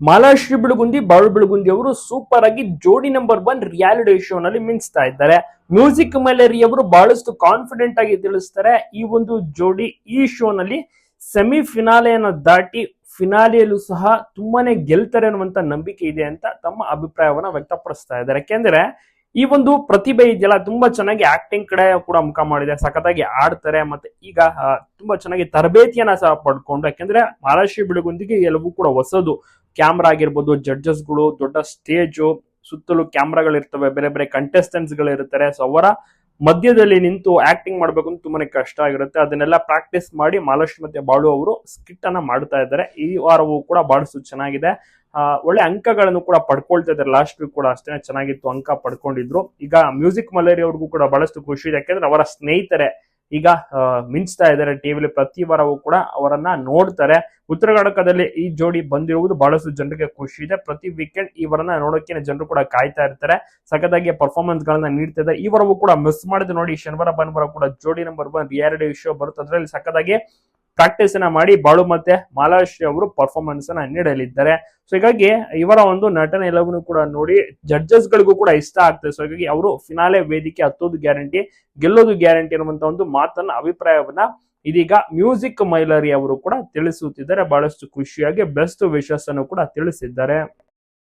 ಮಾಲಾಶ್ರೀ ಬಿಳುಗುಂದಿ ಬಾಳು ಬಿಳುಗುಂದಿ ಅವರು ಸೂಪರ್ ಆಗಿ ಜೋಡಿ ನಂಬರ್ 1 ರಿಯಾಲಿಟಿ ಶೋ ನಲ್ಲಿ ಮಿಂಚ್ತಾ ಇದ್ದಾರೆ. ಮ್ಯೂಸಿಕ್ ಮೈಲರಿ ಅವರು ಬಹಳಷ್ಟು ಕಾನ್ಫಿಡೆಂಟ್ ಆಗಿ ತಿಳಿಸ್ತಾರೆ ಈ ಒಂದು ಜೋಡಿ ಈ ಶೋ ನಲ್ಲಿ ಸೆಮಿ ಫಿನಾಲೆಯನ್ನು ದಾಟಿ ಫಿನಾಲೆಯಲ್ಲೂ ಸಹ ತುಂಬಾನೇ ಗೆಲ್ತಾರೆ ಅನ್ನುವಂತ ನಂಬಿಕೆ ಇದೆ ಅಂತ ತಮ್ಮ ಅಭಿಪ್ರಾಯವನ್ನ ವ್ಯಕ್ತಪಡಿಸ್ತಾ ಇದ್ದಾರೆ. ಯಾಕೆಂದ್ರೆ ಈ ಒಂದು ಪ್ರತಿಭೆ ಇದೆಯಲ್ಲ ತುಂಬಾ ಚೆನ್ನಾಗಿ ಆಕ್ಟಿಂಗ್ ಕಡೆ ಕೂಡ ಮುಖ ಮಾಡಿದೆ, ಸಖತ್ತಾಗಿ ಆಡ್ತಾರೆ. ಮತ್ತೆ ಈಗ ತುಂಬಾ ಚೆನ್ನಾಗಿ ತರಬೇತಿಯನ್ನ ಸಹ ಪಡ್ಕೊಂಡು, ಯಾಕೆಂದ್ರೆ ಮಾಲಾಶ್ರೀ ಬಿಳುಗುಂದಿಗೆ ಎಲ್ಲವೂ ಕೂಡ ಹೊಸದು. ಕ್ಯಾಮ್ರಾ ಆಗಿರ್ಬೋದು, ಜಡ್ಜಸ್ ಗಳು, ದೊಡ್ಡ ಸ್ಟೇಜು, ಸುತ್ತಲೂ ಕ್ಯಾಮ್ರಾಗಳಿರ್ತವೆ, ಬೇರೆ ಬೇರೆ ಕಂಟೆಸ್ಟೆಂಟ್ಸ್ ಗಳು ಇರ್ತಾರೆ. ಸೊ ಅವರ ಮಧ್ಯದಲ್ಲಿ ನಿಂತು ಆಕ್ಟಿಂಗ್ ಮಾಡ್ಬೇಕು ಅಂತ ತುಂಬಾನೇ ಕಷ್ಟ ಆಗಿರುತ್ತೆ. ಅದನ್ನೆಲ್ಲ ಪ್ರಾಕ್ಟೀಸ್ ಮಾಡಿ ಮಾಲಾಶ್ರೀ ಮತ್ತೆ ಬಾಳು ಅವರು ಸ್ಕಿಟ್ ಅನ್ನ ಮಾಡ್ತಾ ಇದ್ದಾರೆ. ಈ ವಾರವೂ ಕೂಡ ಬಹಳಷ್ಟು ಚೆನ್ನಾಗಿದೆ. ಒಳ್ಳೆ ಅಂಕಗಳನ್ನು ಕೂಡ ಪಡ್ಕೊಳ್ತಾ ಇದ್ದಾರೆ. ಲಾಸ್ಟ್ ವೀಕ್ ಕೂಡ ಅಷ್ಟೇ ಚೆನ್ನಾಗಿತ್ತು, ಅಂಕ ಪಡ್ಕೊಂಡಿದ್ರು. ಈಗ ಮ್ಯೂಸಿಕ್ ಮಲೇರಿ ಅವ್ರಿಗೂ ಕೂಡ ಬಹಳಷ್ಟು ಖುಷಿ ಇದೆ, ಯಾಕೆಂದ್ರೆ ಅವರ ಸ್ನೇಹಿತರೆ ಈಗ ಮಿಂಚ್ತಾ ಇದ್ದಾರೆ ಟಿವಿಲಿ. ಪ್ರತಿ ವಾರವೂ ಕೂಡ ಅವರನ್ನ ನೋಡ್ತಾರೆ. ಉತ್ತರ ಕರ್ನಾಟಕದಲ್ಲಿ ಈ ಜೋಡಿ ಬಂದಿರುವುದು ಬಹಳಷ್ಟು ಜನರಿಗೆ ಖುಷಿ ಇದೆ. ಪ್ರತಿ ವೀಕೆಂಡ್ ಇವರನ್ನ ನೋಡೋಕೆ ಜನರು ಕೂಡ ಕಾಯ್ತಾ ಇರ್ತಾರೆ. ಸಖತ್ತಾಗಿ ಪರ್ಫಾರ್ಮೆನ್ಸ್ ಗಳನ್ನ ನೀಡ್ತಾ ಇದ್ದಾರೆ. ಈ ವಾರವೂ ಕೂಡ ಮಿಸ್ ಮಾಡಿದ್ರೆ ನೋಡಿ, ಶನಿವಾರ ಭಾನುವಾರ ಕೂಡ ಜೋಡಿ ನಂಬರ್ 1 ರಿಯಾಲಿಟಿ ಶೋ ಬರುತ್ತೆ. ಅದರಲ್ಲಿ ಸಖತ್ತಾಗಿ ಪ್ರಾಕ್ಟೀಸ್ ಅನ್ನ ಮಾಡಿ ಬಾಳು ಮತ್ತೆ ಮಾಲಾಶ್ರೀ ಅವರು ಪರ್ಫಾರ್ಮೆನ್ಸ್ ಅನ್ನ ನೀಡಲಿದ್ದಾರೆ. ಸೊ ಹೀಗಾಗಿ ಇವರ ಒಂದು ನಟನೆ ಎಲ್ಲವನ್ನೂ ಕೂಡ ನೋಡಿ ಜಡ್ಜಸ್ ಗಳಿಗೂ ಕೂಡ ಇಷ್ಟ ಆಗ್ತದೆ. ಸೊ ಹೀಗಾಗಿ ಅವರು ಫಿನಾಲೆ ವೇದಿಕೆ ಹತ್ತೋದು ಗ್ಯಾರಂಟಿ, ಗೆಲ್ಲೋದು ಗ್ಯಾರಂಟಿ ಅನ್ನುವಂತ ಒಂದು ಮಾತನ್ನ, ಅಭಿಪ್ರಾಯವನ್ನ ಇದೀಗ ಮ್ಯೂಸಿಕ್ ಮೈಲರಿ ಅವರು ಕೂಡ ತಿಳಿಸುತ್ತಿದ್ದಾರೆ. ಬಹಳಷ್ಟು ಖುಷಿಯಾಗಿ ಬೆಸ್ಟ್ ವಿಶಸ್ ಅನ್ನು ಕೂಡ ತಿಳಿಸಿದ್ದಾರೆ.